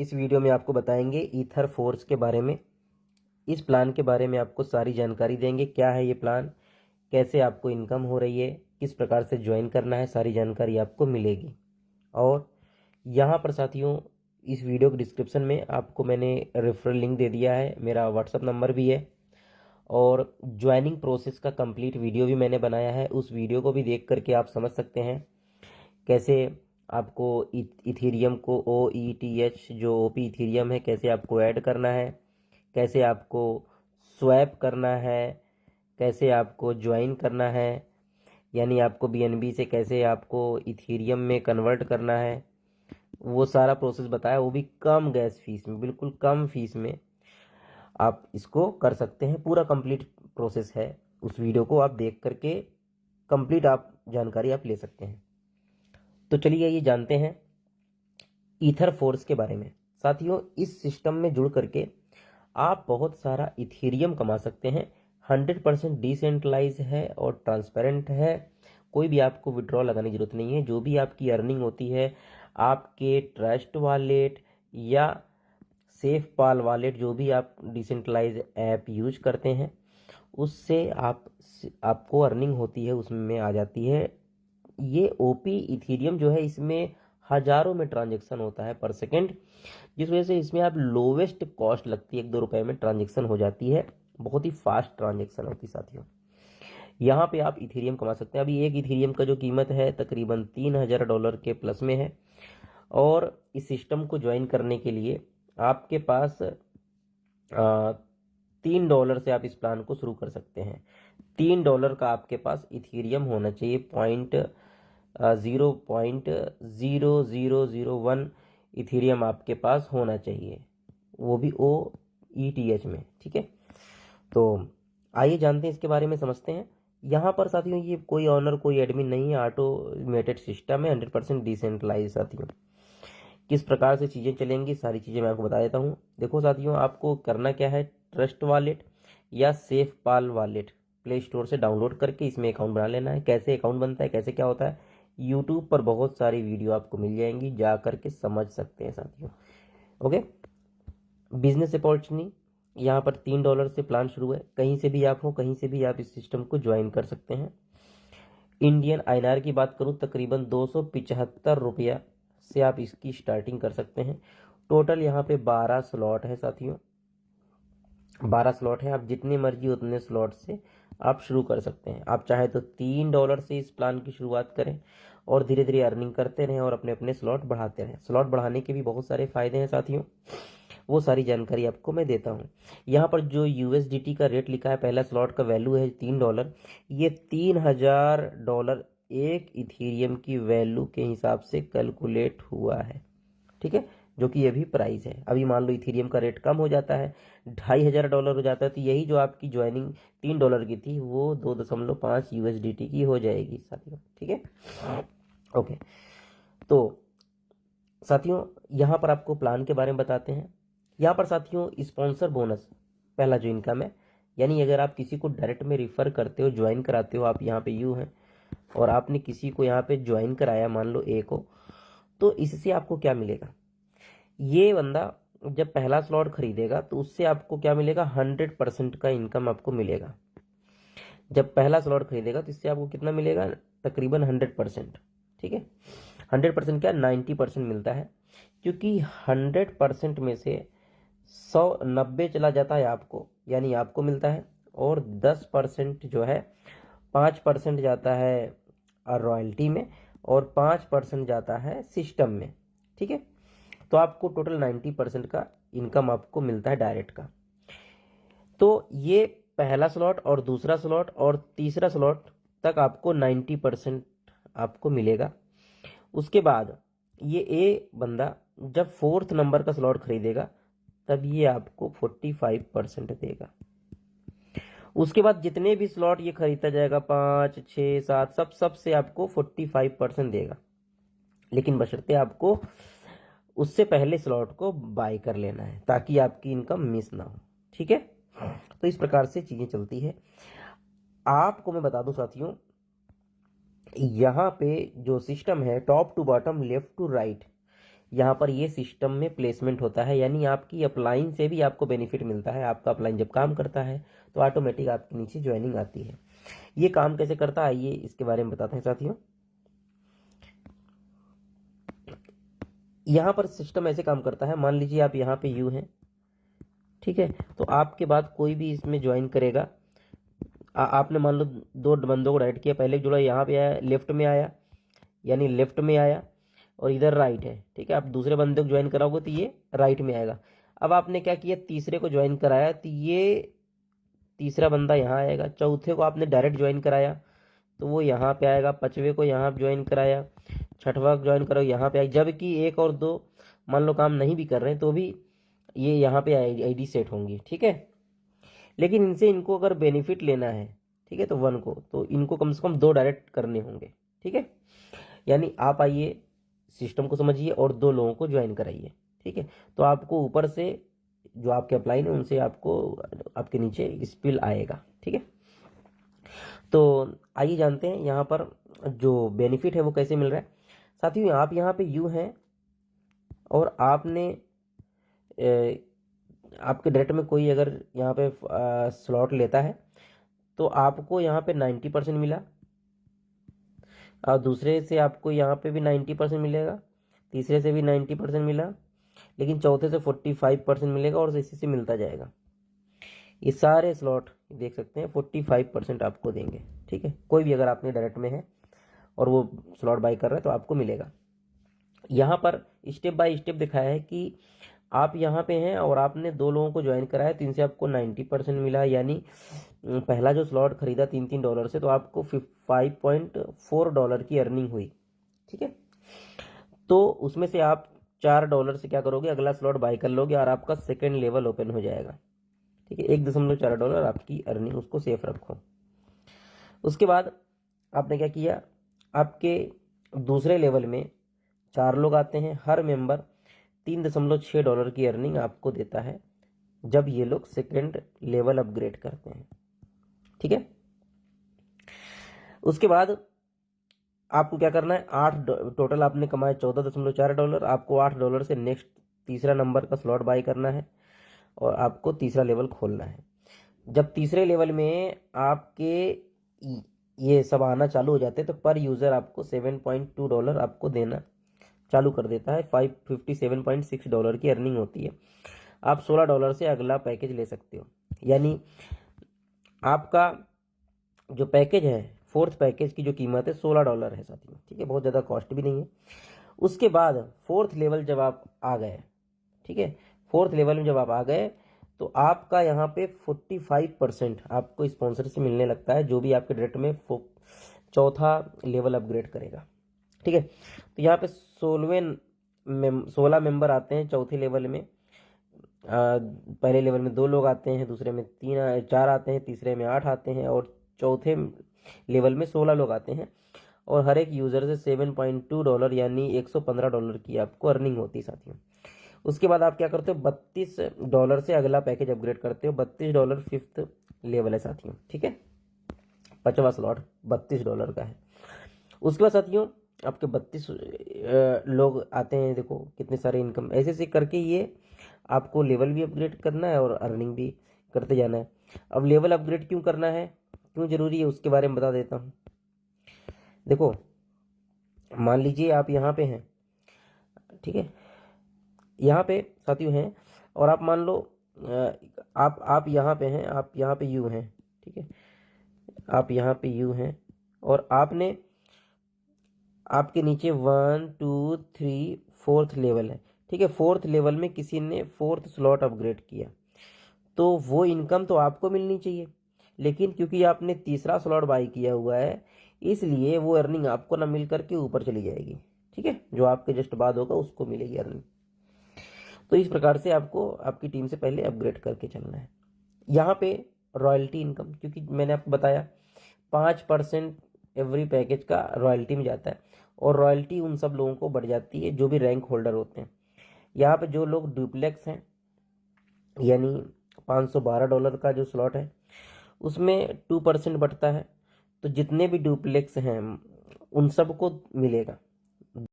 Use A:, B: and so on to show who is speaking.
A: इस वीडियो में आपको बताएंगे ईथर फोर्स के बारे में। इस प्लान के बारे में आपको सारी जानकारी देंगे। क्या है ये प्लान, कैसे आपको इनकम हो रही है, किस प्रकार से ज्वाइन करना है, सारी जानकारी आपको मिलेगी। और यहाँ पर साथियों इस वीडियो के डिस्क्रिप्शन में आपको मैंने रेफरल लिंक दे दिया है, मेरा व्हाट्सअप नंबर भी है और ज्वाइनिंग प्रोसेस का कंप्लीट वीडियो भी मैंने बनाया है। उस वीडियो को भी देख करके आप समझ सकते हैं कैसे आपको इथीरियम को OETH जो OP इथीरियम है कैसे आपको ऐड करना है, कैसे आपको स्वैप करना है, कैसे आपको ज्वाइन करना है, यानी आपको BNB से कैसे आपको इथीरियम में कन्वर्ट करना है, वो सारा प्रोसेस बताया, वो भी कम गैस फीस में, बिल्कुल कम फीस में आप इसको कर सकते हैं। पूरा कंप्लीट प्रोसेस है, उस वीडियो को आप देख करके कंप्लीट आप जानकारी आप ले सकते हैं। तो चलिए ये जानते हैं ईथर फोर्स के बारे में। साथियों इस सिस्टम में जुड़ करके आप बहुत सारा इथेरियम कमा सकते हैं। 100% डिसेंट्रलाइज है और ट्रांसपेरेंट है। कोई भी आपको विड्रॉ लगाने की जरूरत नहीं है। जो भी आपकी अर्निंग होती है आपके ट्रस्ट वॉलेट या सेफ पाल वॉलेट, जो भी आप डिसेंट्रलाइज ऐप यूज करते हैं उससे आपको अर्निंग होती है, उसमें आ जाती है। ये OP इथीरियम जो है इसमें हजारों में ट्रांजैक्शन होता है पर सेकंड, जिस वजह से इसमें आप लोवेस्ट कॉस्ट लगती है, 1-2 रुपए में ट्रांजैक्शन हो जाती है। बहुत ही फास्ट ट्रांजैक्शन होती है साथियों। यहाँ पे आप इथेरियम कमा सकते हैं। अभी एक इथेरियम का जो कीमत है तकरीबन $3000 के प्लस में है। और इस सिस्टम को ज्वाइन करने के लिए आपके पास $3 से आप इस प्लान को शुरू कर सकते हैं। $3 का आपके पास इथेरियम होना चाहिए। 0.0001 इथेरियम आपके पास होना चाहिए, वो भी OETH में। ठीक है, तो आइए जानते हैं इसके बारे में, समझते हैं। यहाँ पर साथियों ये कोई ऑनर कोई एडमिन नहीं है, ऑटोमेटेड सिस्टम है, 100% डिसेंट्रलाइज। साथियों किस प्रकार से चीज़ें चलेंगी सारी चीज़ें मैं आपको बता देता हूँ। देखो साथियों आपको करना क्या है, ट्रस्ट वॉलेट या सेफ पाल वॉलेट प्ले स्टोर से डाउनलोड करके इसमें अकाउंट बना लेना है। कैसे अकाउंट बनता है, कैसे क्या होता है, यूट्यूब पर बहुत सारी वीडियो आपको मिल जाएंगी, जा करके समझ सकते हैं साथियों। ओके, बिजनेस अपॉर्चुनिटी यहाँ पर $3 से प्लान शुरू है। कहीं से भी आप हो, कहीं से भी आप इस सिस्टम को ज्वाइन कर सकते हैं। इंडियन INR की बात करूँ तकरीबन 275 रुपया से आप इसकी स्टार्टिंग कर सकते हैं। टोटल यहाँ पे 12 स्लॉट है साथियों, 12 स्लॉट है। आप जितने मर्जी उतने स्लॉट से आप शुरू कर सकते हैं। आप चाहे तो $3 से इस प्लान की शुरुआत करें और धीरे धीरे अर्निंग करते रहें और अपने अपने स्लॉट बढ़ाते रहें। स्लॉट बढ़ाने के भी बहुत सारे फायदे हैं साथियों, वो सारी जानकारी आपको मैं देता हूँ। यहाँ पर जो USDT का रेट लिखा है, पहला स्लॉट का वैल्यू है $3। ये $3000 एक इथेरियम की वैल्यू के हिसाब से कैलकुलेट हुआ है। ठीक है, जो कि ये भी प्राइस है। अभी मान लो इथेरियम का रेट कम हो जाता है, $2500 हो जाता है, तो यही जो आपकी ज्वाइनिंग $3 की थी वो 2.5 USDT की हो जाएगी साथियों। ठीक है, ओके। तो साथियों यहाँ पर आपको प्लान के बारे में बताते हैं। यहाँ पर साथियों स्पॉन्सर बोनस पहला जो इनकम है, यानी अगर आप किसी को डायरेक्ट में रिफर करते हो, ज्वाइन कराते हो, आप यहाँ पे यू हैं और आपने किसी को यहाँ पे ज्वाइन कराया, मान लो A को, तो इससे आपको क्या मिलेगा, ये बंदा जब पहला स्लॉट खरीदेगा तो उससे आपको क्या मिलेगा, 100% का इनकम आपको मिलेगा। जब पहला स्लॉट खरीदेगा तो इससे आपको कितना मिलेगा, तकरीबन 100%। ठीक है, 100% क्या, 90% मिलता है, क्योंकि 100% में से 90 चला जाता है आपको, यानी आपको मिलता है, और 10% जो है 5% जाता है रॉयल्टी में और 5% जाता है सिस्टम में। ठीक है, तो आपको टोटल 90% का इनकम आपको मिलता है डायरेक्ट का। तो ये पहला स्लॉट और दूसरा स्लॉट और तीसरा स्लॉट तक आपको 90% आपको मिलेगा। उसके बाद ये A बंदा जब 4th नंबर का स्लॉट खरीदेगा तब ये आपको 45% देगा। उसके बाद जितने भी स्लॉट ये खरीदता जाएगा, 5, 6, 7, सब से आपको 45% देगा, लेकिन बशर्ते आपको उससे पहले स्लॉट को बाय कर लेना है ताकि आपकी इनकम मिस ना हो। ठीक है, तो इस प्रकार से चीजें चलती है। आपको मैं बता दूं साथियों, यहाँ पे जो सिस्टम है top to bottom, left to right, यहाँ पर ये सिस्टम में प्लेसमेंट होता है, यानी आपकी अपलाइन से भी आपको बेनिफिट मिलता है। आपका अपलाइन जब काम करता है तो ऑटोमेटिक आपके नीचे ज्वाइनिंग आती है। ये काम कैसे करता है आइए इसके बारे में बताते हैं साथियों। यहाँ पर सिस्टम ऐसे काम करता है, मान लीजिए आप यहाँ पे यू हैं, ठीक है, तो आपके बाद कोई भी इसमें ज्वाइन करेगा। आपने मान लो दो बंदों को ऐड किया, पहले जुड़ा यहाँ पे आया, लेफ्ट में आया, यानी लेफ्ट में आया और इधर राइट है, ठीक है। आप दूसरे बंदे को ज्वाइन कराओगे तो ये राइट में आएगा। अब आपने क्या किया, तीसरे को ज्वाइन कराया तो ये तीसरा बंदा यहाँ आएगा। चौथे को आपने डायरेक्ट ज्वाइन कराया तो वो यहाँ पे आएगा। पांचवे को यहाँ ज्वाइन कराया, छठवा ज्वाइन करो यहाँ पे आएगा। जबकि एक और दो मान लो काम नहीं भी कर रहे हैं तो भी ये यहाँ पे आईडी सेट होंगी, ठीक है। लेकिन इनसे इनको अगर बेनिफिट लेना है, ठीक है, तो वन को तो इनको कम से कम दो डायरेक्ट करने होंगे, ठीक है। यानी आप आइए सिस्टम को समझिए और दो लोगों को ज्वाइन कराइए, ठीक है। तो आपको ऊपर से जो आपके अप्लाई है उनसे आपको आपके नीचे स्पिल आएगा, ठीक है। तो आइए जानते हैं यहाँ पर जो बेनिफिट है वो कैसे मिल रहा है। साथियों आप यहाँ पे यू हैं और आपने आपके डायरेक्ट में कोई अगर यहाँ पे स्लॉट लेता है तो आपको यहाँ पे 90% मिला, और दूसरे से आपको यहाँ पे भी 90% मिलेगा, तीसरे से भी 90% मिला, लेकिन चौथे से 45% मिलेगा और इसी से मिलता जाएगा। ये सारे स्लॉट देख सकते हैं 45% आपको देंगे, ठीक है। कोई भी अगर आपने डायरेक्ट में है और वो स्लॉट बाई कर रहा है तो आपको मिलेगा। यहाँ पर स्टेप बाय स्टेप दिखाया है कि आप यहाँ पे हैं और आपने दो लोगों को ज्वाइन कराया तो इनसे आपको 90% मिला, यानी पहला जो स्लॉट खरीदा $3 से तो आपको $5.4 की अर्निंग हुई, ठीक है। तो उसमें से आप $4 से क्या करोगे, अगला स्लॉट बाय कर लोगे और आपका सेकेंड लेवल ओपन हो जाएगा, ठीक है। $1.4 आपकी अर्निंग, उसको सेफ रखो। उसके बाद आपने क्या किया, आपके दूसरे लेवल में 4 लोग आते हैं, हर मेंबर $3.6 की अर्निंग आपको देता है जब ये लोग सेकेंड लेवल अपग्रेड करते हैं, ठीक है। उसके बाद आपको क्या करना है, 8 टोटल आपने कमाए $14.4, आपको $8 से नेक्स्ट तीसरा नंबर का स्लॉट बाय करना है और आपको तीसरा लेवल खोलना है। जब तीसरे लेवल में आपके ये सब आना चालू हो जाते हैं तो पर यूज़र आपको $7.2 आपको देना चालू कर देता है। $57.6 की अर्निंग होती है। आप $16 से अगला पैकेज ले सकते हो, यानी आपका जो पैकेज है, फोर्थ पैकेज की जो कीमत है $16 है साथियों, ठीक है, बहुत ज़्यादा कॉस्ट भी नहीं है। उसके बाद फोर्थ लेवल जब आप आ गए, ठीक है, फोर्थ लेवल में जब आप आ गए तो आपका यहाँ पे 45% आपको स्पॉन्सर से मिलने लगता है, जो भी आपके डायरेक्ट में चौथा लेवल अपग्रेड करेगा, ठीक है। तो यहाँ पे 16 मेंबर आते हैं चौथे लेवल में। पहले लेवल में 2 लोग आते हैं, दूसरे में 4 आते हैं, तीसरे में 8 आते हैं और चौथे लेवल में 16 लोग आते हैं और हर एक यूज़र से $7.2 यानी $115 की आपको अर्निंग होती है साथियों। उसके बाद आप क्या करते हो, $32 से अगला पैकेज अपग्रेड करते हो। $32 फिफ्थ लेवल है साथियों, ठीक है, 5वां स्लॉट $32 का है। उसके बाद साथियों आपके 32 लोग आते हैं, देखो कितने सारे इनकम, ऐसे ऐसे करके ये आपको लेवल भी अपग्रेड करना है और अर्निंग भी करते जाना है। अब लेवल अपग्रेड क्यों करना है, क्यों जरूरी है, उसके बारे में बता देता हूँ। देखो मान लीजिए आप यहाँ पे हैं, ठीक है, यहाँ पे साथियों हैं और आप मान लो आप यहाँ पे हैं, आप यहाँ पे यू हैं, ठीक है, आप यहाँ पे यू हैं और आपने आपके नीचे 1 2 3 4th लेवल है, ठीक है। 4th लेवल में किसी ने 4th स्लॉट अपग्रेड किया तो वो इनकम तो आपको मिलनी चाहिए, लेकिन क्योंकि आपने तीसरा स्लॉट बाई किया हुआ है इसलिए वो अर्निंग आपको ना मिल करके ऊपर चली जाएगी, ठीक है, जो आपके जस्ट बाद होगा उसको मिलेगी अर्निंग। तो इस प्रकार से आपको आपकी टीम से पहले अपग्रेड करके चलना है। यहाँ पे रॉयल्टी इनकम, क्योंकि मैंने आपको बताया 5% एवरी पैकेज का रॉयल्टी में जाता है और रॉयल्टी उन सब लोगों को बढ़ जाती है जो भी रैंक होल्डर होते हैं। यहाँ पे जो लोग डुप्लेक्स हैं, यानी $512 का जो स्लॉट है उसमें 2% बढ़ता है, तो जितने भी डुप्लेक्स हैं उन सबको मिलेगा,